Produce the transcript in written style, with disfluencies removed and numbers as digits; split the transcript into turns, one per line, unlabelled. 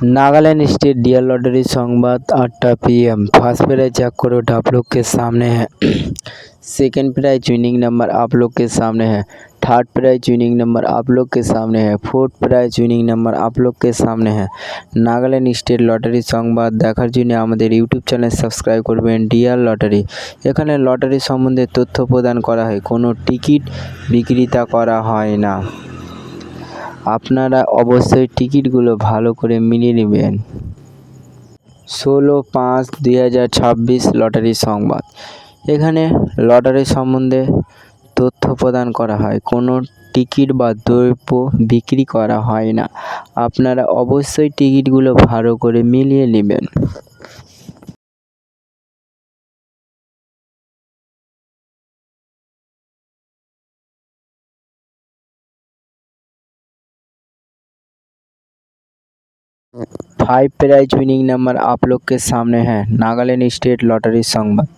Nagaland state dear lottery संवाद 8 PM। First prize check करो आप लोग के सामने है। सेकंड प्राइज विनिंग नंबर आप लोग के सामने है। थर्ड प्राइज विनिंग नंबर आप लोग के सामने है। फोर्थ प्राइज विनिंग नंबर आप लोग के सामने है। नागालैंड स्टेट लॉटरी संवाद देखार জন্য আমাদের ইউটিউব চ্যানেল সাবস্ক্রাইব করবেন। ডিয়ার লটারি, এখানে লটারি সম্বন্ধে তথ্য প্রদান করা হয়, কোনো টিকিট বিক্রিতা করা হয় না। আপনারা অবশ্যই টিকিটগুলো ভালো করে মিলিয়ে নেবেন। 16/5/2026 লটারি সংবাদ, এখানে লটারি সম্বন্ধে তথ্য প্রদান করা হয়, কোনো টিকিট বা দ্রব্য বিক্রি করা হয় না। আপনারা অবশ্যই টিকিটগুলো ভালো করে মিলিয়ে নেবেন। फाइव प्राइज विनिंग नंबर आप लोग के सामने है। नागालैंड स्टेट लॉटरी संवाद।